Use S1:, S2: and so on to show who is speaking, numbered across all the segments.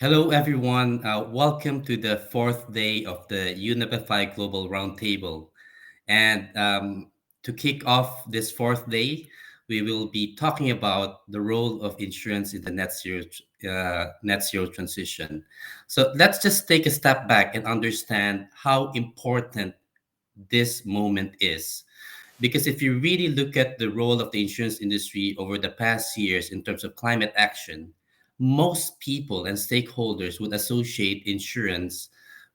S1: Hello, everyone. Welcome to the fourth day of the UNEP Global Roundtable. And to kick off this fourth day, we will be talking about the role of insurance in the net zero transition. So let's just take a step back and understand how important this moment is. Because if you really look at the role of the insurance industry over the past years in terms of climate action, most people and stakeholders would associate insurance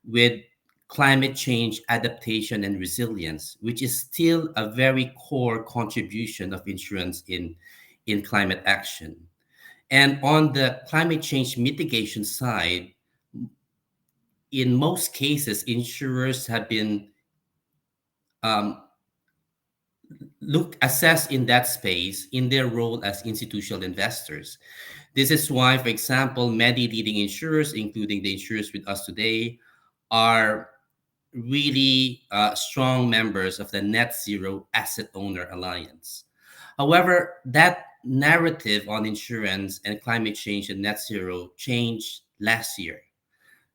S1: with climate change adaptation and resilience, which is still a very core contribution of insurance in climate action. And on the climate change mitigation side, in most cases, insurers have been um, look assessed in that space in their role as institutional investors. This is why, for example, many leading insurers, including the insurers with us today, are really strong members of the Net Zero Asset Owner Alliance. However, that narrative on insurance and climate change and net zero changed last year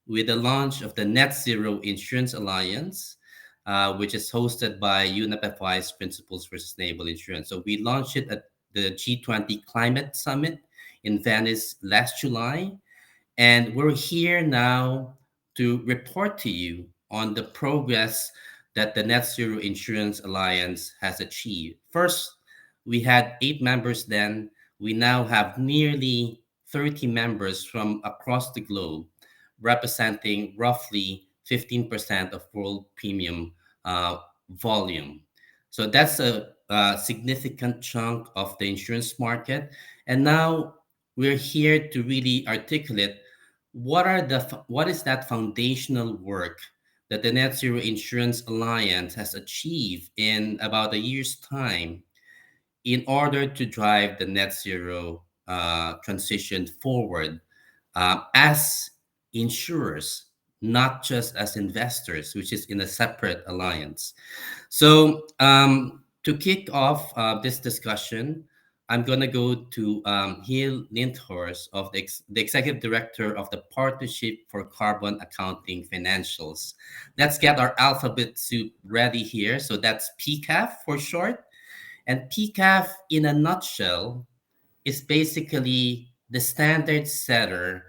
S1: with the launch of the Net Zero Insurance Alliance, which is hosted by UNEP's Principles for Sustainable Insurance. So we launched it at the G20 Climate Summit in Venice last July. And we're here now to report to you on the progress that the Net Zero Insurance Alliance has achieved. First, we had 8 members then. We now have nearly 30 members from across the globe, representing roughly 15% of world premium uh, volume. So that's a significant chunk of the insurance market. And now we're here to really articulate what is that foundational work that the Net Zero Insurance Alliance has achieved in about a year's time in order to drive the net zero transition forward as insurers, not just as investors, which is in a separate alliance. So, to kick off this discussion, I'm going to go to Giel Linthorst of the Executive Director of the Partnership for Carbon Accounting Financials. Let's get our alphabet soup ready here. So that's PCAF for short. And PCAF, in a nutshell, is basically the standard setter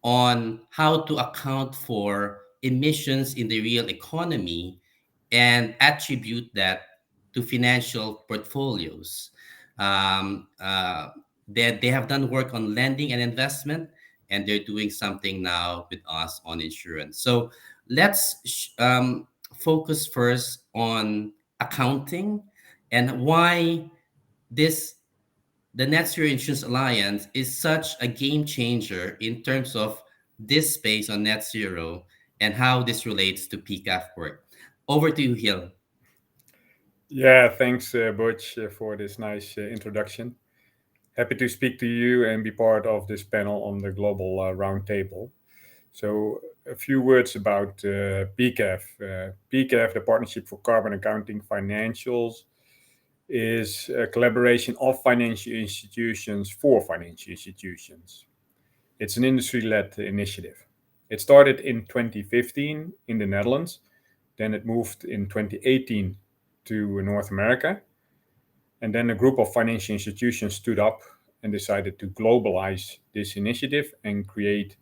S1: on how to account for emissions in the real economy and attribute that to financial portfolios. They have done work on lending and investment, and they're doing something now with us on insurance. So let's focus first on accounting and why this the Net Zero Insurance Alliance is such a game changer in terms of this space on net zero and how this relates to PCAF work. Over to you, Hill.
S2: Yeah, thanks, Butch, for this nice introduction. Happy to speak to you and be part of this panel on the global roundtable. So, a few words about PCAF. PCAF, the Partnership for Carbon Accounting Financials, is a collaboration of financial institutions for financial institutions. It's an industry led initiative. It started in 2015 in the Netherlands, then it moved in 2018 to North America. And then a group of financial institutions stood up and decided to globalize this initiative and create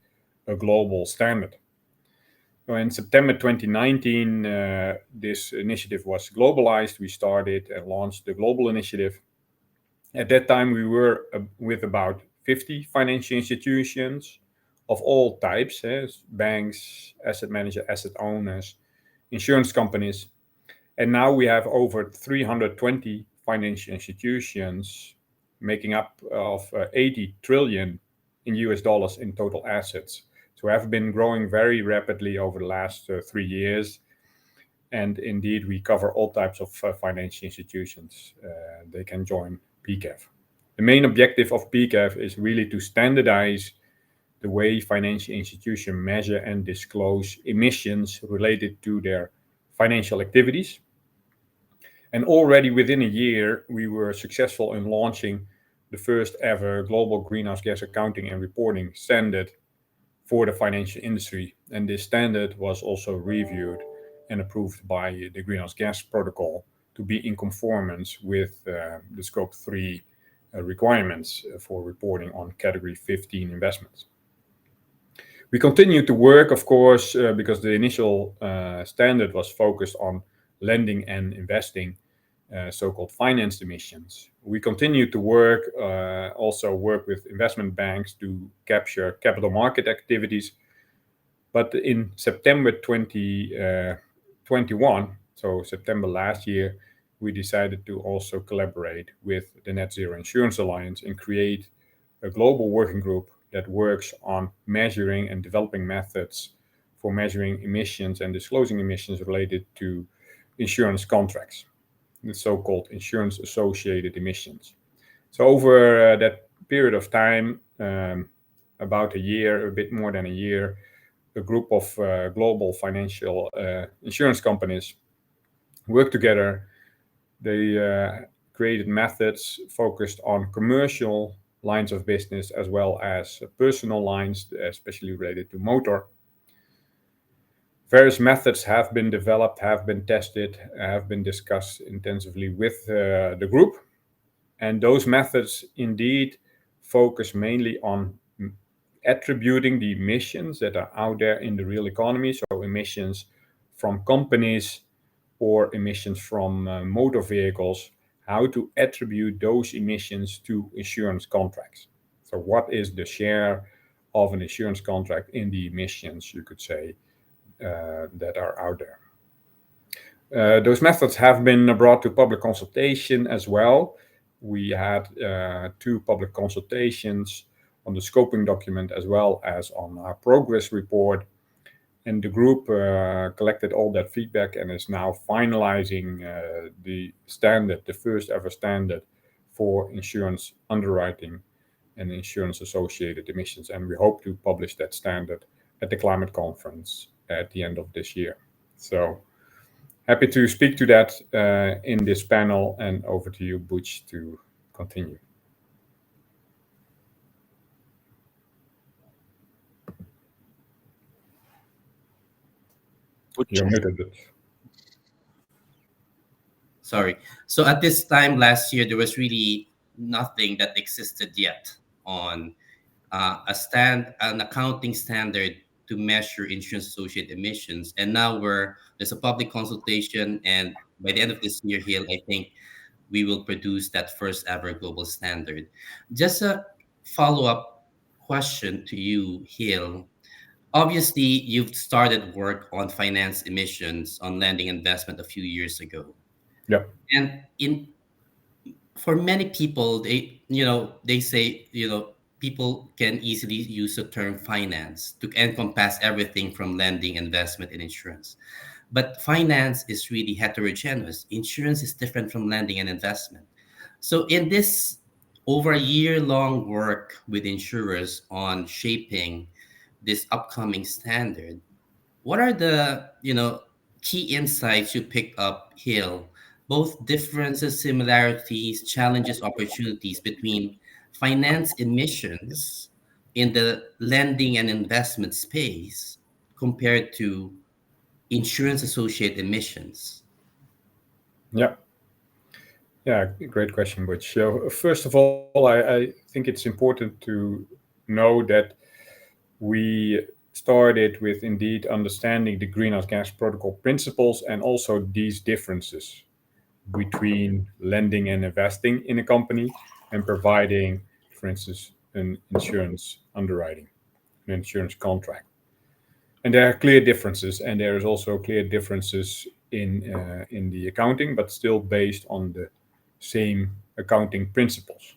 S2: a global standard. So in September 2019, this initiative was globalized. We started and launched the global initiative. At that time, we were with about 50 financial institutions of all types, banks, asset managers, asset owners, insurance companies. And now we have over 320 financial institutions making up of 80 trillion in US dollars in total assets. So we have been growing very rapidly over the last 3 years. And indeed, we cover all types of financial institutions. They can join PCAF. The main objective of PCAF is really to standardize the way financial institutions measure and disclose emissions related to their financial activities. And already within a year, we were successful in launching the first ever global greenhouse gas accounting and reporting standard for the financial industry. And this standard was also reviewed and approved by the Greenhouse Gas Protocol to be in conformance with the Scope 3 requirements for reporting on Category 15 investments. We continue to work, of course, because the initial standard was focused on lending and investing, so-called financed emissions. We continue to also work with investment banks to capture capital market activities. But in September 2021, so September last year, we decided to also collaborate with the Net Zero Insurance Alliance and create a global working group that works on measuring and developing methods for measuring emissions and disclosing emissions related to insurance contracts, the so-called insurance-associated emissions. So over that period of time, about a year, a bit more than a year, a group of global financial insurance companies worked together. They created methods focused on commercial lines of business as well as personal lines, especially related to motor. Various methods have been developed, have been tested, have been discussed intensively with the group. And those methods indeed focus mainly on attributing the emissions that are out there in the real economy, so emissions from companies or emissions from motor vehicles, how to attribute those emissions to insurance contracts. So what is the share of an insurance contract in the emissions, you could say, that are out there. Those methods have been brought to public consultation as well. We had 2 public consultations on the scoping document as well as on our progress report. And the group collected all that feedback and is now finalizing the standard, the first ever standard for insurance underwriting and insurance-associated emissions. And we hope to publish that standard at the climate conference at the end of this year. So happy to speak to that in this panel, and over to you, Butch, to continue. You're muted.
S1: Sorry. So at this time last year, there was really nothing that existed yet on an accounting standard to measure insurance associated emissions. And now there's a public consultation, and by the end of this year, Hill, I think we will produce that first ever global standard. Just a follow-up question to you, Hill. Obviously, you've started work on finance emissions on lending investment a few years ago.
S2: Yeah.
S1: And for many people, they say, people can easily use the term finance to encompass everything from lending, investment, and insurance. But finance is really heterogeneous. Insurance is different from lending and investment. So in this over a year-long work with insurers on shaping this upcoming standard, what are the key insights you picked up, Hill? Both differences, similarities, challenges, opportunities between finance emissions in the lending and investment space compared to insurance associated emissions.
S2: Yeah. Yeah, great question, Butch. So first of all, I think it's important to know that we started with indeed understanding the Greenhouse Gas Protocol principles and also these differences between lending and investing in a company and providing, for instance, an insurance underwriting, an insurance contract. And there are clear differences, and there is also clear differences in the accounting, but still based on the same accounting principles.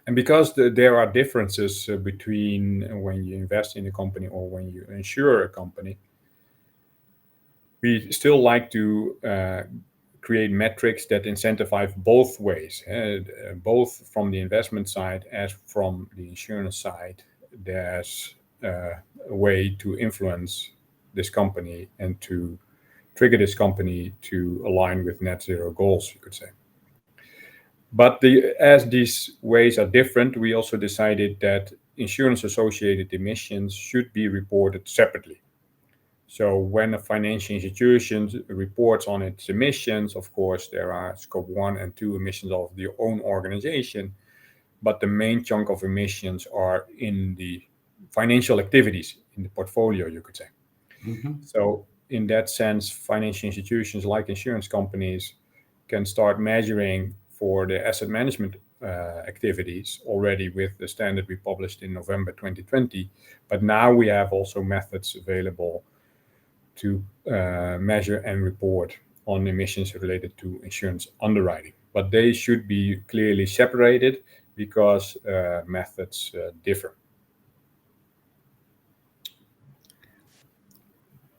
S2: And because there are differences between when you invest in a company or when you insure a company, we still like to create metrics that incentivize both ways, both from the investment side as from the insurance side. There's a way to influence this company and to trigger this company to align with net zero goals, you could say. But as these ways are different, we also decided that insurance-associated emissions should be reported separately. So when a financial institution reports on its emissions, of course, there are scope 1 and 2 emissions of the own organization, but the main chunk of emissions are in the financial activities in the portfolio, you could say.
S1: Mhm.
S2: So in that sense, financial institutions like insurance companies can start measuring for the asset management activities already with the standard we published in November 2020. But now we have also methods available to measure and report on emissions related to insurance underwriting. But they should be clearly separated because methods differ.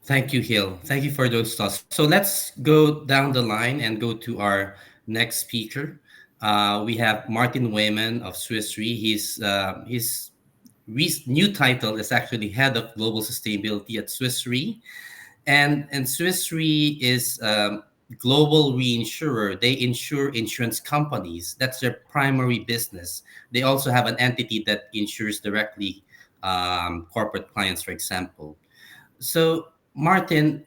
S1: Thank you, Hill. Thank you for those thoughts. So let's go down the line and go to our next speaker. We have Martin Weymann of Swiss Re. His new title is actually Head of Global Sustainability at Swiss Re. And Swiss Re is global reinsurer. They insure insurance companies. That's their primary business. They also have an entity that insures directly corporate clients, for example. So, Martin,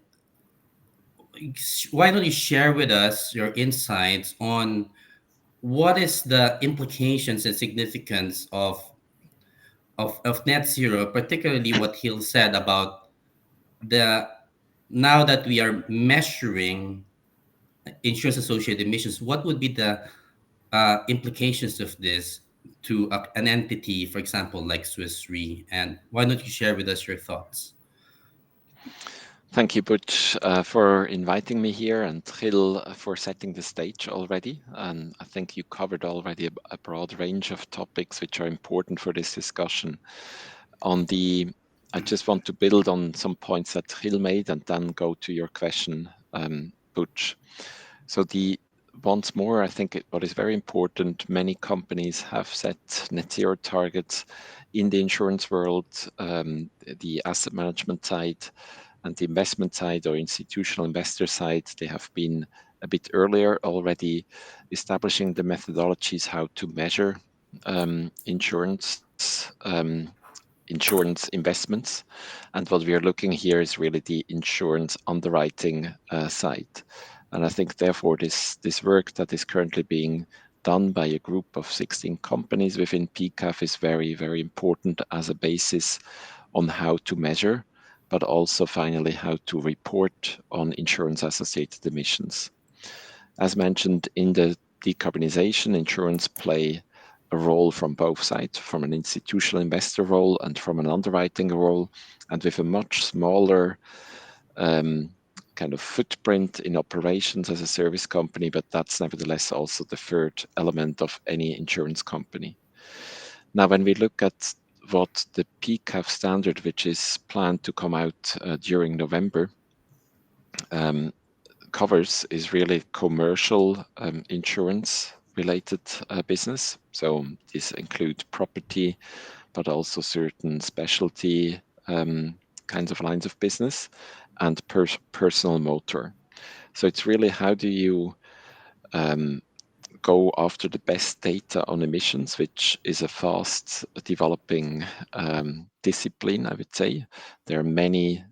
S1: why don't you share with us your insights on what is the implications and significance of net zero, particularly what Hill said about the now that we are measuring insurance associated emissions, what would be the implications of this to an entity, for example, like Swiss Re? And why don't you share with us your thoughts?
S3: Thank you, Butch, for inviting me here, and Giel for setting the stage already. And I think you covered already a broad range of topics which are important for this discussion. I just want to build on some points that Giel made and then go to your question, Butch. So once more, I think what is very important, many companies have set net zero targets in the insurance world, the asset management side, and the investment side or institutional investor side. They have been a bit earlier already establishing the methodologies how to measure insurance investments. And what we are looking here is really the insurance underwriting side. And I think therefore this work that is currently being done by a group of 16 companies within PCAF is very, very important as a basis on how to measure, but also finally how to report on insurance associated emissions. As mentioned in the decarbonization, insurance play a role from both sides, from an institutional investor role and from an underwriting role, and with a much smaller kind of footprint in operations as a service company, but that's nevertheless also the third element of any insurance company. Now, when we look at what the PCAF standard, which is planned to come out during November, covers is really commercial insurance related business. So this includes property, but also certain specialty kinds of lines of business and personal motor. So it's really how do you go after the best data on emissions, which is a fast developing discipline, I would say. There are many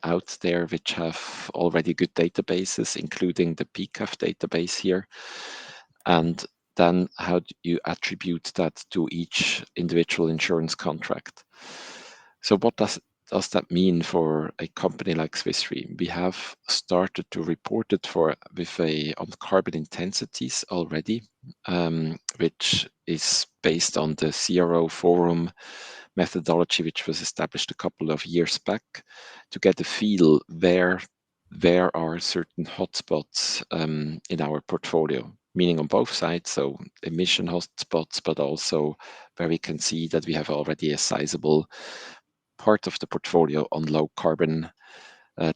S3: out there which have already good databases, including the PCAF database here. And then how do you attribute that to each individual insurance contract? So what does that mean for a company like Swiss Re? We have started to report it on carbon intensities already, which is based on the CRO forum methodology, which was established a couple of years back, to get a feel where are certain hotspots in our portfolio, meaning on both sides, so emission hotspots, but also where we can see that we have already a sizable part of the portfolio on low carbon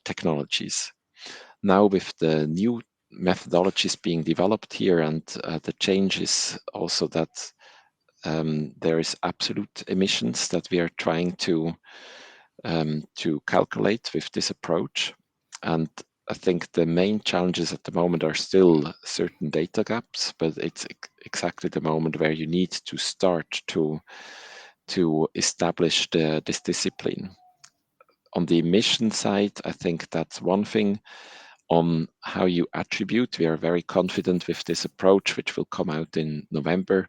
S3: technologies. Now with the new methodologies being developed here, and the change is also that there is absolute emissions that we are trying to calculate with this approach. And I think the main challenges at the moment are still certain data gaps, but it's exactly the moment where you need to start to to establish this discipline. On the emission side, I think that's one thing. On how you attribute, we are very confident with this approach, which will come out in November.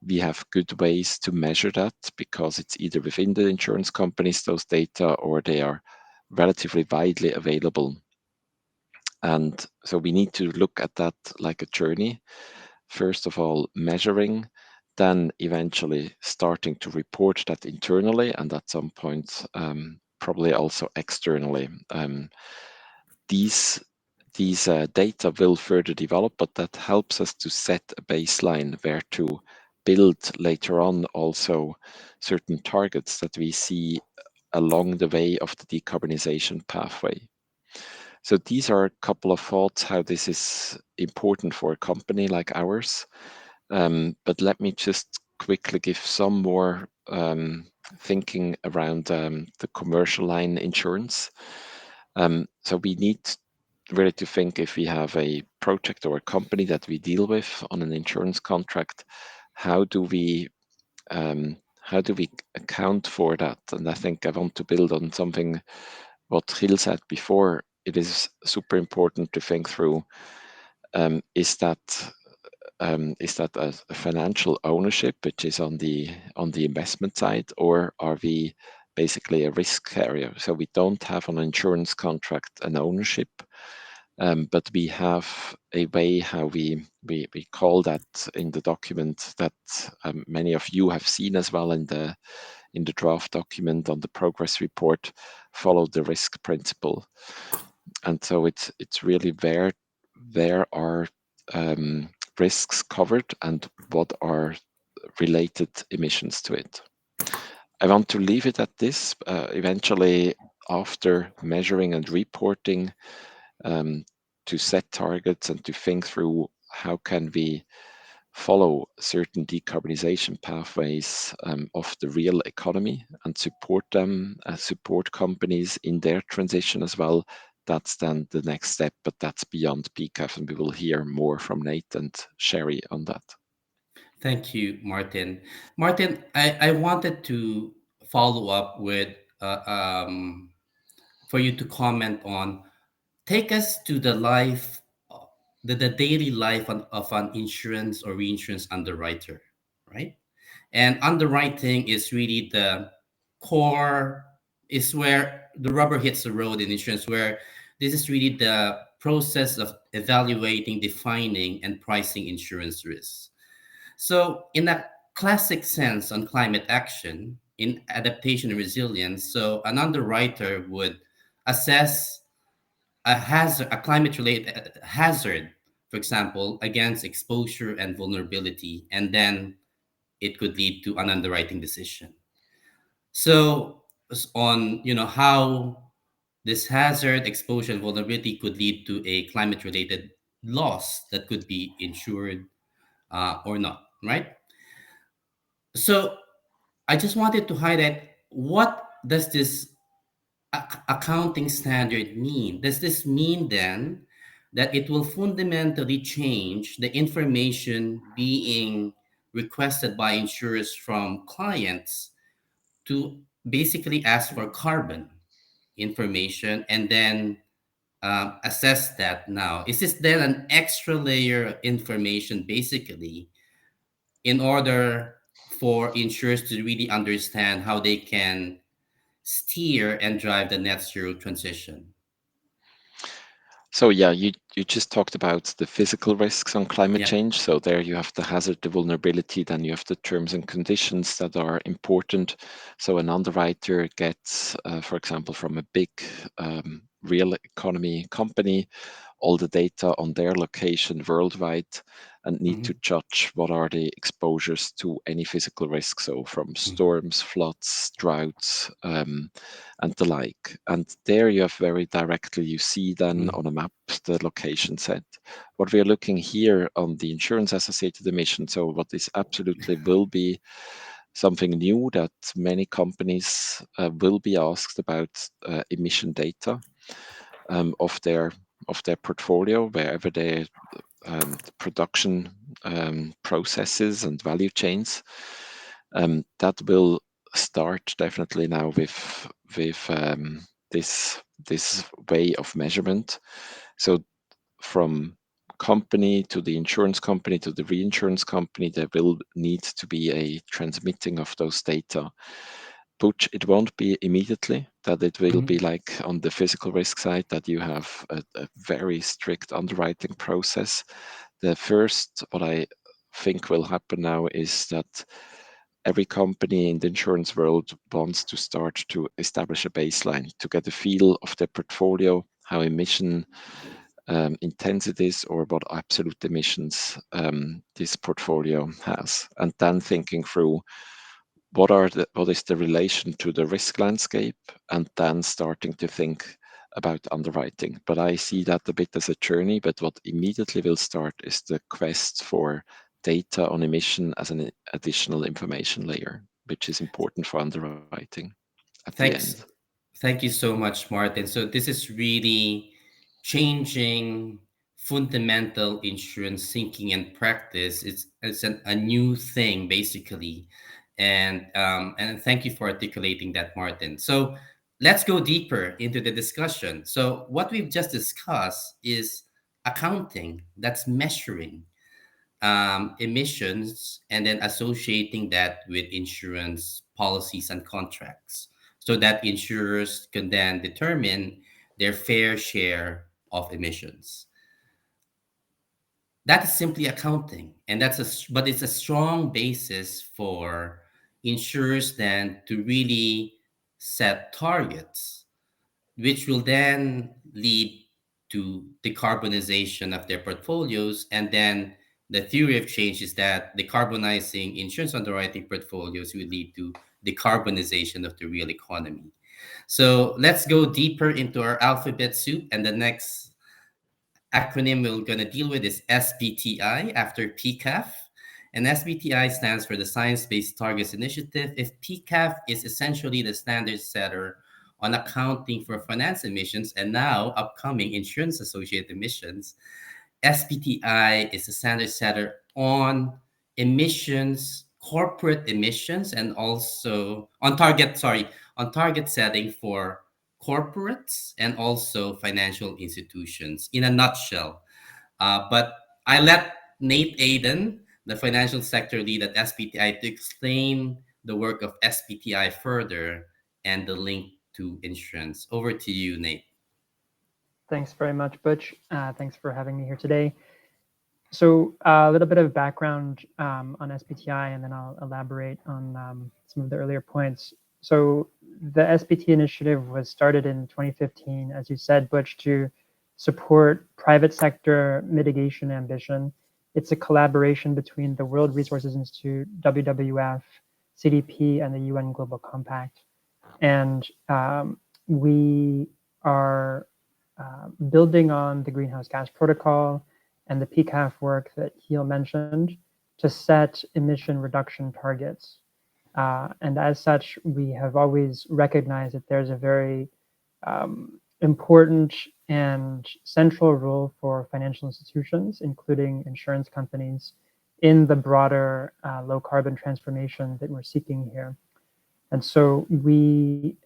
S3: We have good ways to measure that because it's either within the insurance companies, those data, or they are relatively widely available. And so we need to look at that like a journey. First of all, measuring, then eventually starting to report that internally, and at some point, probably also externally. These data will further develop, but that helps us to set a baseline where to build later on also certain targets that we see along the way of the decarbonization pathway. So these are a couple of thoughts how this is important for a company like ours. But let me just quickly give some more thinking around the commercial line insurance. So we need really to think if we have a project or a company that we deal with on an insurance contract, how do we account for that? And I think I want to build on something what Giel said before. It is super important to think through, is that a financial ownership, which is on the investment side, or are we basically a risk carrier? So we don't have an insurance contract an ownership, but we have a way how we call that in the document that many of you have seen as well in the draft document on the progress report, follow the risk principle. And so it's really where there are risks covered and what are related emissions to it. I want to leave it at this. Eventually, after measuring and reporting, to set targets and to think through how can we follow certain decarbonization pathways of the real economy and support them, support companies in their transition as well. That's then the next step, but that's beyond PCAF, and we will hear more from Nate and Sheri on that.
S1: Thank you, Martin. Martin, I wanted to follow up with for you to comment on, take us to the life, the daily life of an insurance or reinsurance underwriter, right? And underwriting is really the core, is where the rubber hits the road in insurance, where this is really the process of evaluating, defining, and pricing insurance risks. So, in a classic sense on climate action, in adaptation and resilience, so an underwriter would assess a hazard, a climate related hazard, for example, against exposure and vulnerability, and then it could lead to an underwriting decision. So, on how this hazard, exposure, and vulnerability could lead to a climate related loss that could be insured or not, right? So I just wanted to highlight, what does this accounting standard mean? Does this mean then that it will fundamentally change the information being requested by insurers from clients to basically ask for carbon information and then assess that now? Is this then an extra layer of information basically in order for insurers to really understand how they can steer and drive the net zero transition?
S3: So yeah, you just talked about the physical risks on climate
S1: Yeah.
S3: change. So there you have the hazard, the vulnerability, then you have the terms and conditions that are important. So an underwriter gets, for example, from a big real economy company, all the data on their location worldwide and need to
S1: Hmm.
S3: judge what are the exposures to any physical risk. So from storms, floods, droughts, and the like. And there you have very directly, you see then on a map the location set. What we are looking here on the insurance associated emission, so what is absolutely will be something new that many companies will be asked about emission data of their portfolio, wherever they the production processes and value chains. That will start definitely now with this way of measurement. So from company to the insurance company to the reinsurance company, there will need to be a transmitting of those data. But it won't be immediately that it will be like on the physical risk side that you have a very strict underwriting process. The first, what I think will happen now is that every company in the insurance world wants to start to establish a baseline to get a feel of their portfolio, how emission intensities or what absolute emissions this portfolio has, and then thinking through what is the relation to the risk landscape, and then starting to think about underwriting. But I see that a bit as a journey, but what immediately will start is the quest for data on emission as an additional information layer, which is important for underwriting at the end.
S1: Thanks. Thank you so much, Martin. So this is really changing fundamental insurance thinking and practice. A new thing basically, and thank you for articulating that, Martin. So let's go deeper into the discussion. So what we've just discussed is accounting. That's measuring emissions and then associating that with insurance policies and contracts so that insurers can then determine their fair share of emissions. That is simply accounting, and but it's a strong basis for insurers then to really set targets, which will then lead to decarbonization of their portfolios. And then the theory of change is that decarbonizing insurance underwriting portfolios will lead to decarbonization of the real economy. So let's go deeper into our alphabet soup. And the next acronym we're going to deal with is SBTi after PCAF. And SBTi stands for the Science Based Targets Initiative. If PCAF is essentially the standard setter on accounting for finance emissions and now upcoming insurance associated emissions, SBTi is the standard setter on emissions, corporate emissions, and also on target setting for corporates and also financial institutions in a nutshell. But I let Nate Aden, the financial sector lead at SBTi, to explain the work of SBTi further and the link to insurance. Over to you, Nate.
S4: Thanks very much, Butch. Thanks for having me here today. So a little bit of background on SBTi, and then I'll elaborate on some of the earlier points. So the SBT initiative was started in 2015, as you said, Butch, to support private sector mitigation ambition. It's a collaboration between the World Resources Institute, WWF, CDP, and the UN Global Compact. And we are building on the greenhouse gas protocol and the PCAF work that Giel mentioned to set emission reduction targets. And as such, we have always recognized that there's a very important and central role for financial institutions, including insurance companies, in the broader low carbon transformation that we're seeking here. And so we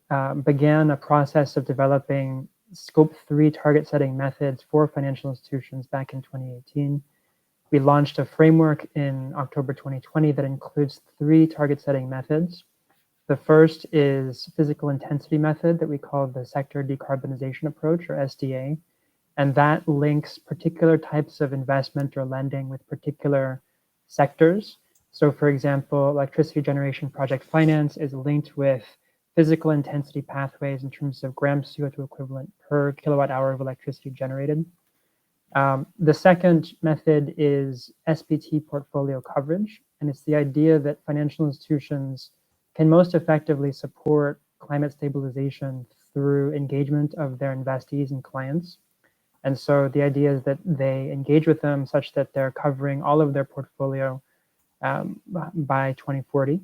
S4: began a process of developing Scope 3 target setting methods for financial institutions back in 2018. We launched a framework in October 2020 that includes 3 target setting methods. The first is physical intensity method that we call the sector decarbonization approach, or SDA. And that links particular types of investment or lending with particular sectors. So for example, electricity generation project finance is linked with physical intensity pathways in terms of grams CO2 equivalent per kilowatt hour of electricity generated. The second method is Spt Portfolio Coverage, and it's the idea that financial institutions can most effectively support climate stabilization through engagement of their investees and clients. And so the idea is that they engage with them such that they're covering all of their portfolio by 2040.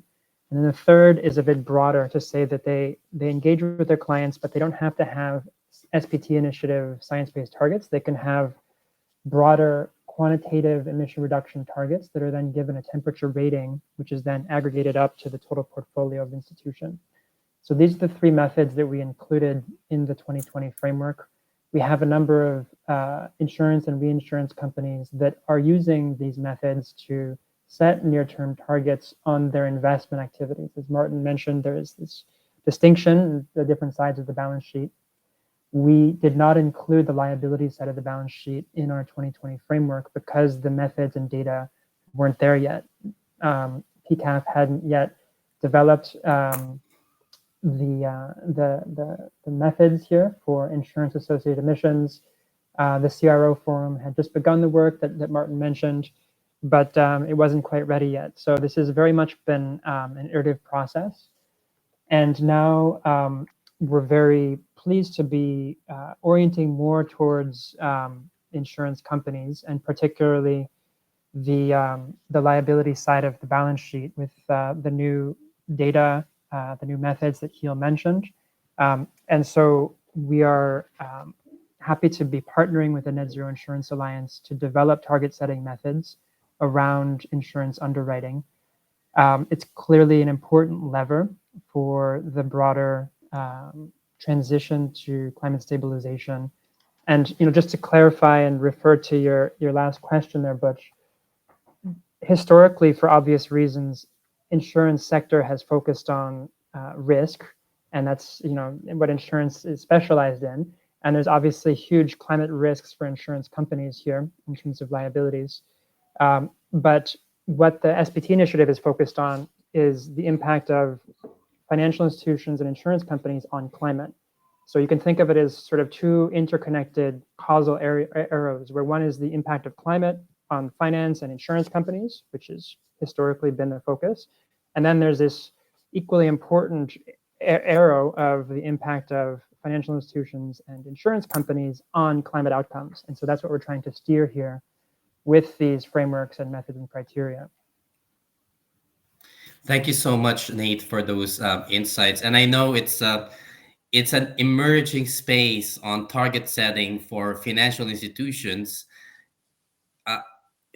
S4: And then the third is a bit broader to say that they engage with their clients, but they don't have to have SBT initiative science-based targets. They can have broader quantitative emission reduction targets that are then given a temperature rating, which is then aggregated up to the total portfolio of the institution. So these are the three methods that we included in the 2020 framework. We have a number of insurance and reinsurance companies that are using these methods to set near-term targets on their investment activities. As Martin mentioned, there is this distinction, the different sides of the balance sheet. We did not include the liability side of the balance sheet in our 2020 framework because the methods and data weren't there yet. PCAF hadn't yet developed the methods here for insurance-associated emissions. The CRO forum had just begun the work that Martin mentioned, but it wasn't quite ready yet. So this has very much been an iterative process. And now we're very pleased to be orienting more towards insurance companies, and particularly the liability side of the balance sheet with the new data, the new methods that Giel mentioned. And so we are happy to be partnering with the Net Zero Insurance Alliance to develop target setting methods around insurance underwriting. It's clearly an important lever for the broader transition to climate stabilization. And just to clarify and refer to your last question there, Butch, historically, for obvious reasons, insurance sector has focused on risk, and that's what insurance is specialized in. And there's obviously huge climate risks for insurance companies here in terms of liabilities. But what the SBT initiative is focused on is the impact of financial institutions and insurance companies on climate. So you can think of it as sort of two interconnected causal arrows, where one is the impact of climate on finance and insurance companies, which has historically been their focus. And then there's this equally important arrow of the impact of financial institutions and insurance companies on climate outcomes. And so that's what we're trying to steer here with these frameworks and methods and criteria.
S1: Thank you so much, Nate, for those insights. And I know it's an emerging space on target setting for financial institutions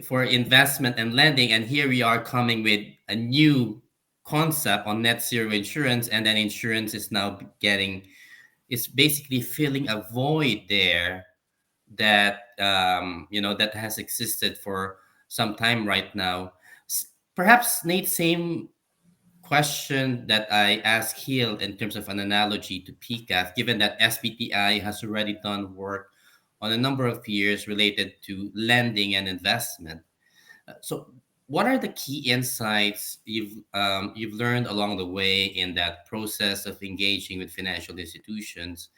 S1: for investment and lending. And here we are coming with a new concept on net zero insurance, and then insurance is now it's basically filling a void there that that has existed for some time right now. Perhaps, Nate, same question that I asked Giel in terms of an analogy to PCAF, given that SBTi has already done work on a number of years related to lending and investment. So, what are the key insights you've learned along the way in that process of engaging with financial institutions?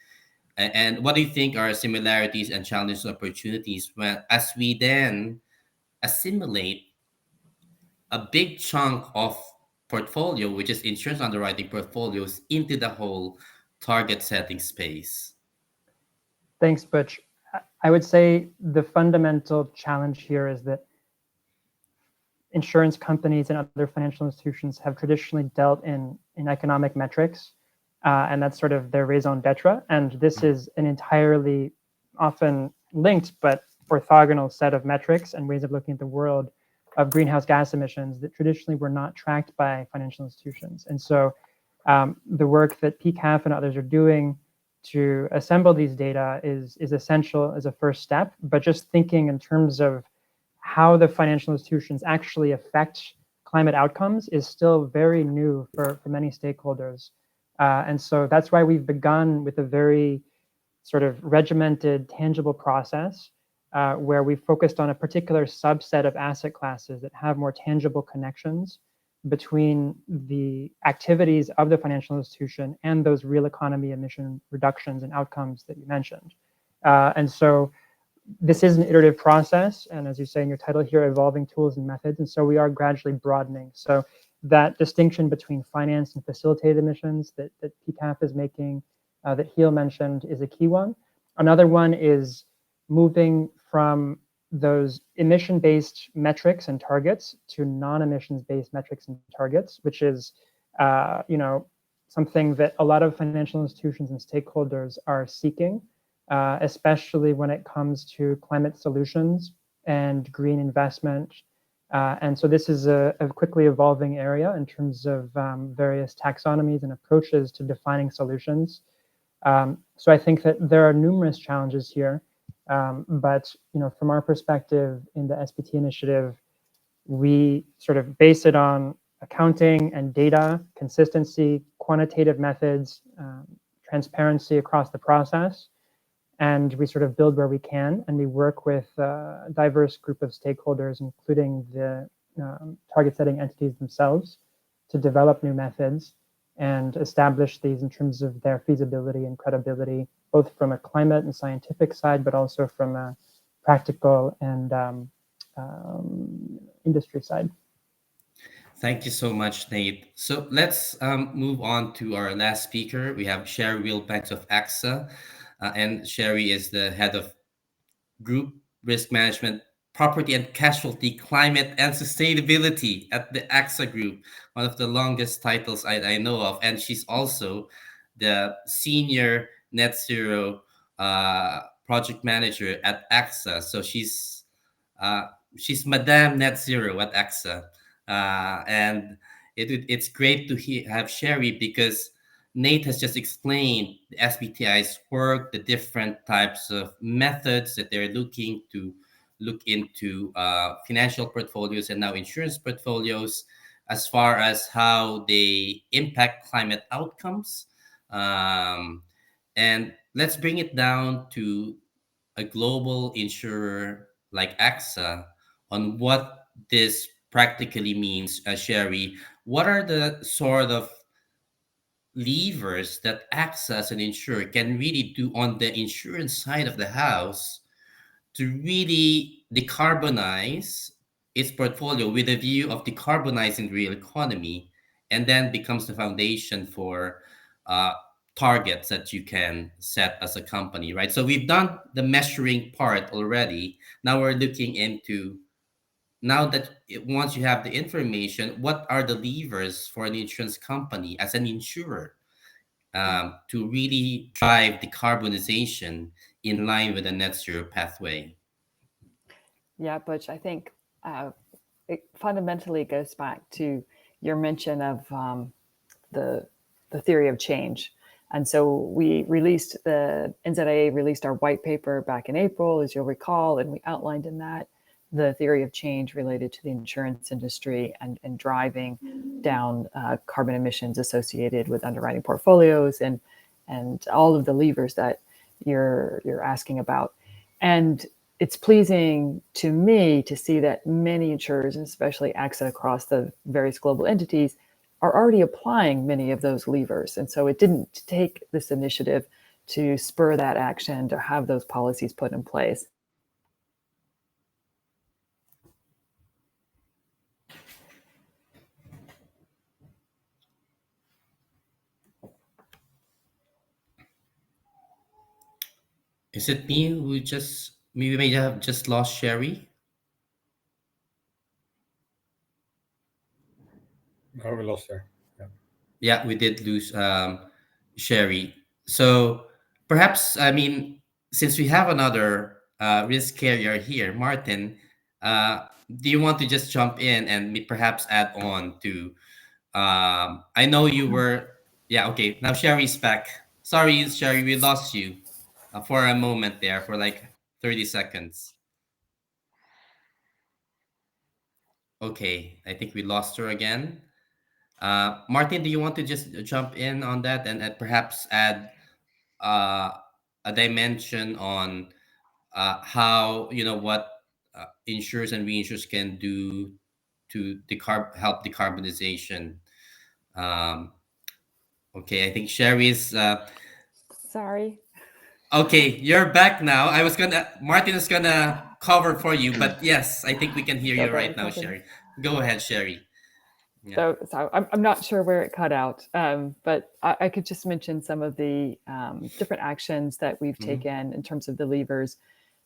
S1: And what do you think are similarities and challenges, opportunities as we then assimilate a big chunk of portfolio, which is insurance underwriting portfolios, into the whole target setting space?
S4: Thanks, Butch. I would say the fundamental challenge here is that insurance companies and other financial institutions have traditionally dealt in economic metrics, and that's sort of their raison d'etre. And this is an entirely often linked but orthogonal set of metrics and ways of looking at the world of greenhouse gas emissions that traditionally were not tracked by financial institutions. And so the work that PCAF and others are doing to assemble these data is essential as a first step, but just thinking in terms of how the financial institutions actually affect climate outcomes is still very new for many stakeholders. And so that's why we've begun with a very sort of regimented, tangible process where we focused on a particular subset of asset classes that have more tangible connections between the activities of the financial institution and those real economy emission reductions and outcomes that you mentioned. And so this is an iterative process, and as you say in your title here, evolving tools and methods, and so we are gradually broadening. So that distinction between finance and facilitated emissions that PCAF is making, that Giel mentioned, is a key one. Another one is moving from those emission-based metrics and targets to non-emissions-based metrics and targets, which is something that a lot of financial institutions and stakeholders are seeking, especially when it comes to climate solutions and green investment. And so this is a quickly evolving area in terms of various taxonomies and approaches to defining solutions. So I think that there are numerous challenges here, but from our perspective in the SBT initiative, we sort of base it on accounting and data, consistency, quantitative methods, transparency across the process, and we sort of build where we can, and we work with a diverse group of stakeholders, including the target setting entities themselves, to develop new methods and establish these in terms of their feasibility and credibility, both from a climate and scientific side, but also from a practical and industry side.
S1: Thank you so much, Nate. So let's move on to our last speaker. We have Sheri Wilbanks of AXA, and Sheri is the head of Group Risk Management, Property and Casualty, Climate and Sustainability at the AXA Group, one of the longest titles I know of. And she's also the Senior Net Zero Project Manager at AXA. So she's Madame Net Zero at AXA. And it's great to have Sheri, because Nate has just explained the SBTi's work, the different types of methods that they're looking to look into financial portfolios and now insurance portfolios, as far as how they impact climate outcomes. And let's bring it down to a global insurer like AXA on what this practically means. Sheri, what are the sort of levers that AXA as an insurer can really do on the insurance side of the house to really decarbonize its portfolio with a view of decarbonizing the real economy, and then becomes the foundation for targets that you can set as a company, right? So we've done the measuring part already. Now we're looking into, now that once you have the information, what are the levers for an insurance company as an insurer to really drive decarbonization in line with the net zero pathway?
S5: Yeah, Butch, I think it fundamentally goes back to your mention of the theory of change. And so we released, the NZIA released our white paper back in April, as you'll recall, and we outlined in that the theory of change related to the insurance industry and driving down carbon emissions associated with underwriting portfolios and all of the levers that you're asking about. And it's pleasing to me to see that many insurers, and especially AXA across the various global entities, are already applying many of those levers. And so it didn't take this initiative to spur that action, to have those policies put in place.
S1: Is it me who we may have just lost Sheri?
S2: Oh, we lost her.
S1: Yeah, we did lose Sheri. So perhaps, I mean, since we have another risk carrier here, Martin, do you want to just jump in and perhaps add on to, I know you were, yeah, okay, now Sheri's back. Sorry, Sheri, we lost you for a moment there, for like 30 seconds. Okay, I think we lost her again. Martin, do you want to just jump in on that and perhaps add a dimension on how, what insurers and reinsurers can do to help decarbonization? Okay, I think Sheri's.
S5: Sorry.
S1: Okay, you're back now. Martin is gonna cover for you, but yes, I think we can hear you right now, Sheri. Go ahead, Sheri.
S5: Yeah. So I'm not sure where it cut out, but I could just mention some of the different actions that we've taken in terms of the levers.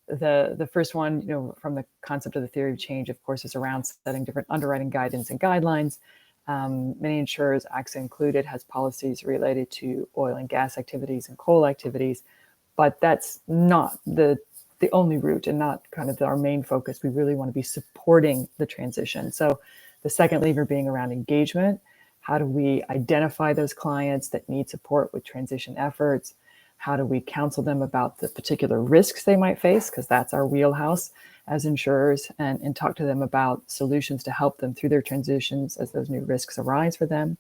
S5: The first one, from the concept of the theory of change, of course, is around setting different underwriting guidance and guidelines. Many insurers, AXA included, has policies related to oil and gas activities and coal activities, but that's not the the only route and not kind of our main focus. We really want to be supporting the transition. So the second lever being around engagement. How do we identify those clients that need support with transition efforts? How do we counsel them about the particular risks they might face? Because that's our wheelhouse as insurers, and talk to them about solutions to help them through their transitions as those new risks arise for them.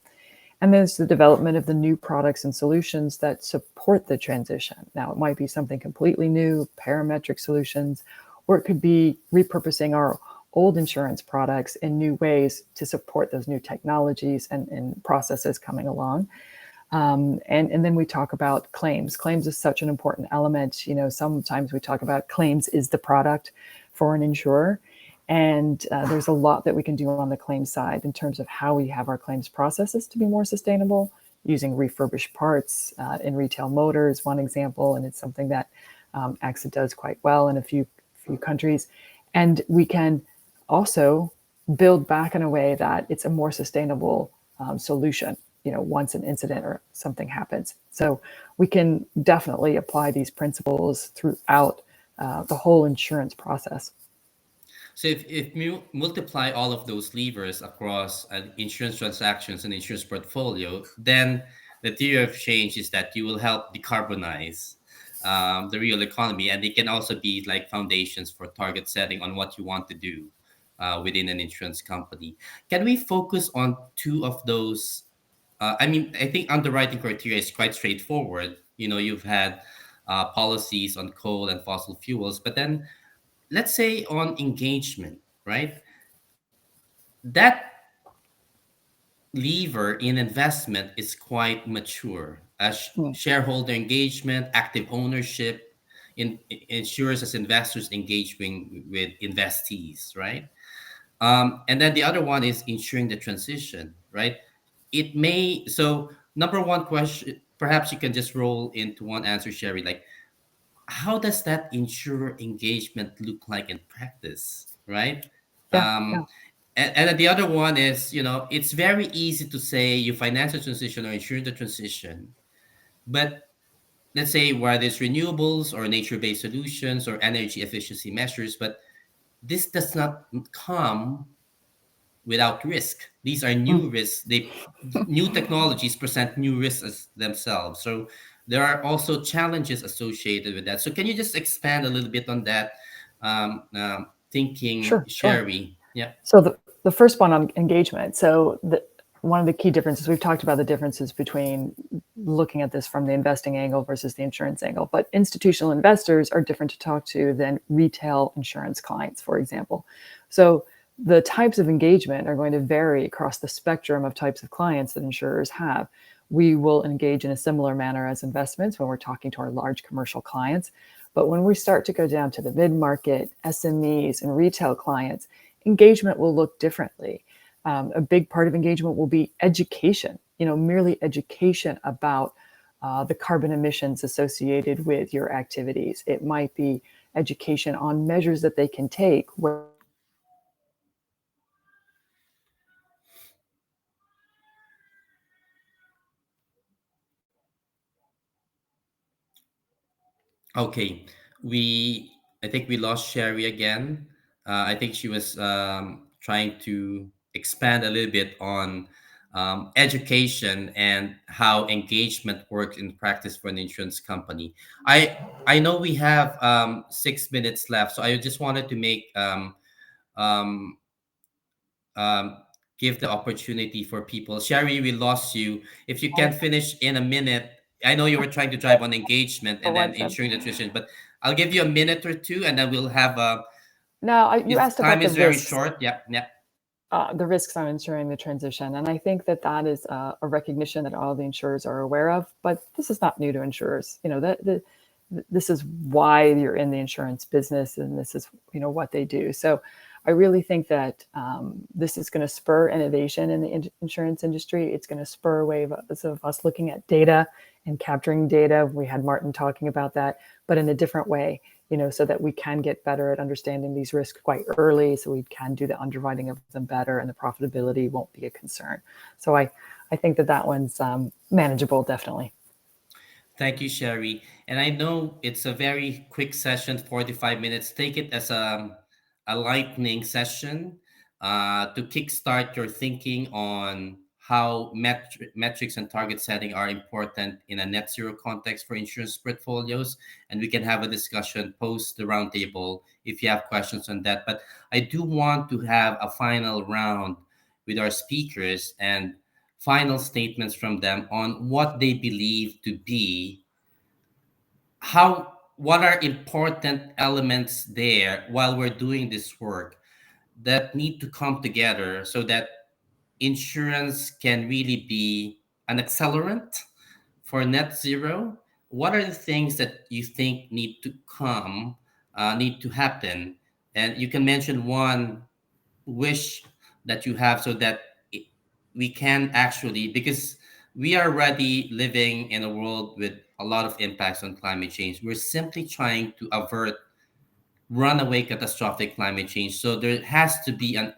S5: And there's the development of the new products and solutions that support the transition. Now, it might be something completely new, parametric solutions, or it could be repurposing our old insurance products in new ways to support those new technologies and processes coming along. And then we talk about claims. Claims is such an important element. Sometimes we talk about claims is the product for an insurer. And there's a lot that we can do on the claims side in terms of how we have our claims processes to be more sustainable, using refurbished parts in retail motors, one example, and it's something that AXA does quite well in a few countries. And we can also build back in a way that it's a more sustainable solution, once an incident or something happens. So we can definitely apply these principles throughout the whole insurance process.
S1: So if you multiply all of those levers across insurance transactions and insurance portfolio, then the theory of change is that you will help decarbonize the real economy, and they can also be like foundations for target setting on what you want to do within an insurance company. Can we focus on two of those? I think underwriting criteria is quite straightforward. You've had policies on coal and fossil fuels, but then let's say on engagement, right? That lever in investment is quite mature. As shareholder engagement, active ownership, insurers as investors engaging with investees, right? And then the other one is ensuring the transition, right? So number one question, perhaps you can just roll into one answer, Sheri, like, how does that insurer engagement look like in practice, right?
S5: Yeah.
S1: And then the other one is, it's very easy to say you finance a transition or insure the transition, but let's say whether it's renewables or nature-based solutions or energy efficiency measures, but this does not come without risk. These are new risks. New technologies present new risks as themselves. So there are also challenges associated with that. So can you just expand a little bit on that thinking,
S5: Sure.
S1: Sheri? Yeah.
S5: So the first one on engagement. So one of the key differences, we've talked about the differences between looking at this from the investing angle versus the insurance angle, but institutional investors are different to talk to than retail insurance clients, for example. So the types of engagement are going to vary across the spectrum of types of clients that insurers have. We will engage in a similar manner as investments when we're talking to our large commercial clients. But when we start to go down to the mid-market, SMEs, and retail clients, engagement will look differently. A big part of engagement will be education, merely education about the carbon emissions associated with your activities. It might be education on measures that they can take.
S1: Okay, I think we lost Sheri again. I think she was trying to expand a little bit on education and how engagement works in practice for an insurance company. I know we have 6 minutes left, so I just wanted to um, um, give the opportunity for people. Sheri, we lost you. If you can finish in a minute, I know you were trying to drive on engagement and then ensuring the transition, but I'll give you a minute or two, and then we'll have a.
S5: Now, you asked about
S1: time
S5: the
S1: is very
S5: risks.
S1: short. Yeah.
S5: The risks on ensuring the transition. And I think that is a recognition that all the insurers are aware of, but this is not new to insurers. This is why you're in the insurance business, and this is, what they do. So I really think that this is going to spur innovation in the insurance industry. It's going to spur a wave of us looking at data and capturing data. We had Martin talking about that, but in a different way, so that we can get better at understanding these risks quite early, so we can do the underwriting of them better, and the profitability won't be a concern. So I think that one's manageable, definitely.
S1: Thank you, Sheri. And I know it's a very quick session, 45 minutes. Take it as a lightning session to kickstart your thinking on how metrics and target setting are important in a net zero context for insurance portfolios. And we can have a discussion post the roundtable if you have questions on that. But I do want to have a final round with our speakers and final statements from them on what they believe to be how what are important elements there while we're doing this work that need to come together so that insurance can really be an accelerant for net zero. What are the things that you think need to happen? And you can mention one wish that you have so that i- we can actually, because we are already living in a world with a lot of impacts on climate change. We're simply trying to avert runaway catastrophic climate change. So there has to be an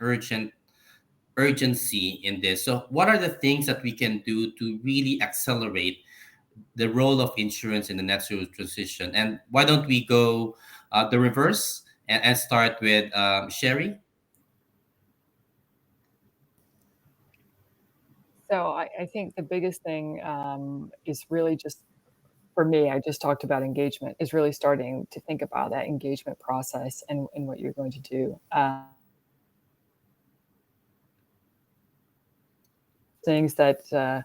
S1: urgency in this. So what are the things that we can do to really accelerate the role of insurance in the net zero transition? And why don't we go the reverse and start with Sheri?
S5: So I think the biggest thing is really just for me, I just talked about engagement, is really starting to think about that engagement process and what you're going to do. Things that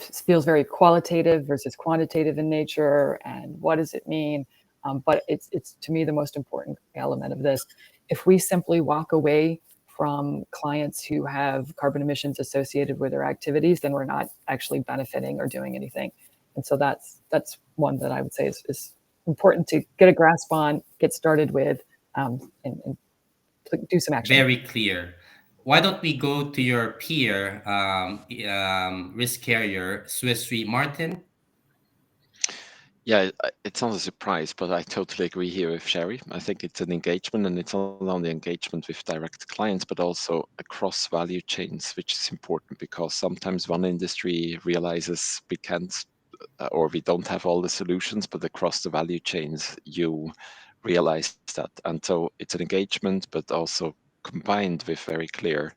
S5: feels very qualitative versus quantitative in nature, and what does it mean? But it's to me the most important element of this. If we simply walk away from clients who have carbon emissions associated with their activities, then we're not actually benefiting or doing anything. And so that's one that I would say is important to get a grasp on, get started with, and do some action.
S1: Very clear. Why don't we go to your peer, risk carrier, Swiss Re Martin?
S3: Yeah, it's not a surprise, but I totally agree here with Sheri. I think it's an engagement, and it's not only engagement with direct clients, but also across value chains, which is important because sometimes one industry realizes we can't or we don't have all the solutions, but across the value chains, you realize that. And so it's an engagement, but also combined with very clear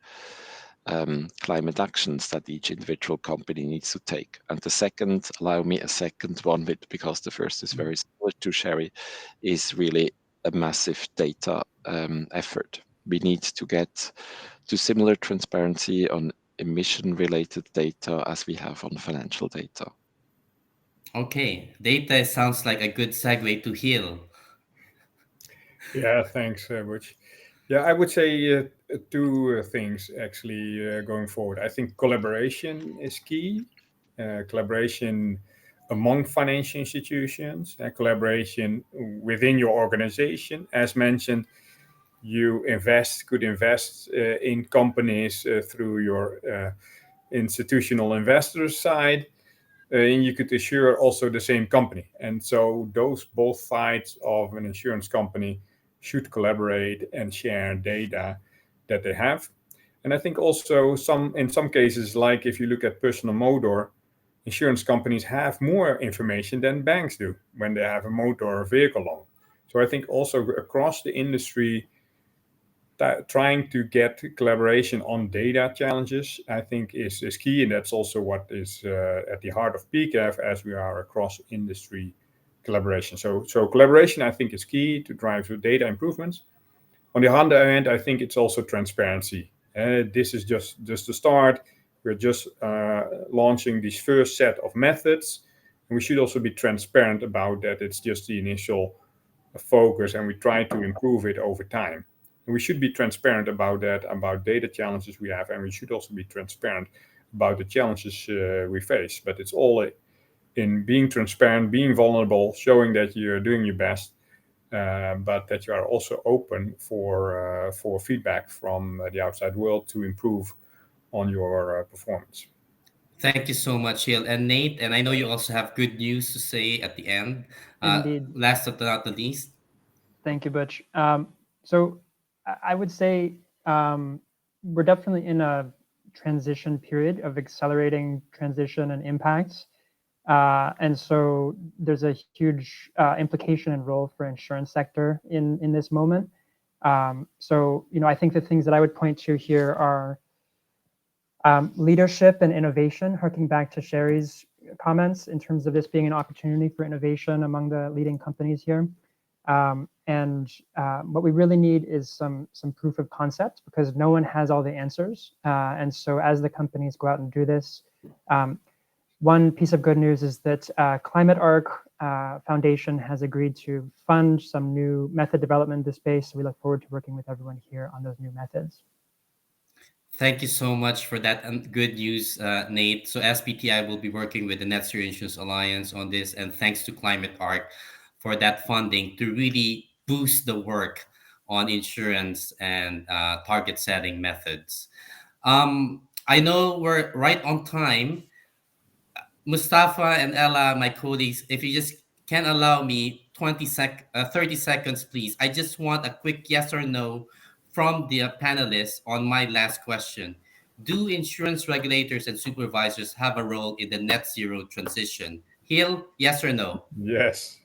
S3: climate actions that each individual company needs to take. And the second, allow me a second one, because the first is very similar to Sheri, is really a massive data effort. We need to get to similar transparency on emission-related data as we have on financial data.
S1: Okay, data sounds like a good segue to Giel.
S2: Yeah, thanks, Butch. Yeah, I would say two things actually going forward. I think collaboration is key. Collaboration among financial institutions, collaboration within your organization. As mentioned, you could invest in companies through your institutional investor side, and you could insure also the same company. And so those both sides of an insurance company should collaborate and share data that they have. And I think also in some cases, like if you look at personal motor, insurance companies have more information than banks do when they have a motor or vehicle loan. So I think also across the industry, trying to get collaboration on data challenges, I think is key. And that's also what is at the heart of PCAF as we are across industry collaboration. So collaboration, I think, is key to drive data improvements. On the other hand, I think it's also transparency. This is just the start. We're just launching this first set of methods. And we should also be transparent about that. It's just the initial focus, and we try to improve it over time. And we should be transparent about that, about data challenges we have, and we should also be transparent about the challenges we face. But it's all in being transparent, being vulnerable, showing that you're doing your best, but that you are also open for feedback from the outside world to improve on your performance.
S1: Thank you so much, Giel. And Nate, and I know you also have good news to say at the end.
S4: Indeed.
S1: Last but not the least.
S4: Thank you, Butch. So I would say we're definitely in a transition period of accelerating transition and impacts. And so there's a huge implication and role for insurance sector in this moment. So, I think the things that I would point to here are leadership and innovation, harking back to Sheri's comments in terms of this being an opportunity for innovation among the leading companies here. And what we really need is some proof of concept, because no one has all the answers. And so as the companies go out and do this, one piece of good news is that Climate Arc Foundation has agreed to fund some new method development in this space. So we look forward to working with everyone here on those new methods.
S1: Thank you so much for that good news, Nate. So SBTi will be working with the Net Zero Insurance Alliance on this, and thanks to Climate Arc for that funding to really boost the work on insurance and target setting methods. I know we're right on time. Mustafa and Ella, my colleagues, if you just can allow me 30 seconds, please. I just want a quick yes or no from the panelists on my last question. Do insurance regulators and supervisors have a role in the net zero transition? Giel, yes or no?
S2: Yes.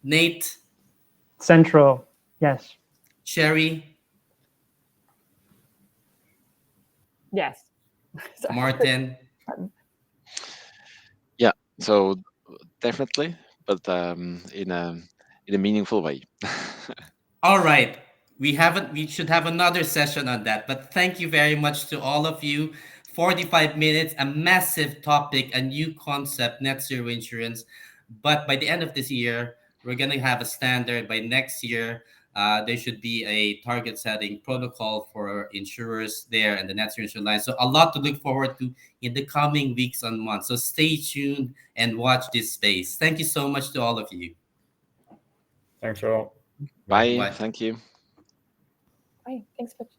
S1: Nate?
S4: Central, yes.
S1: Sheri?
S5: Yes. Sorry.
S1: Martin?
S3: Yeah, so definitely, but in a meaningful way.
S1: All right. We should have another session on that. But thank you very much to all of you. 45 minutes, a massive topic, a new concept, net zero insurance. But by the end of this year, we're going to have a standard. By next year, there should be a target setting protocol for insurers there and the net zero insurance line. So a lot to look forward to in the coming weeks and months. So stay tuned and watch this space. Thank you so much to all of you.
S2: Thanks all.
S3: Bye.
S1: Bye.
S3: Thank you.
S5: Bye. Thanks, Butch.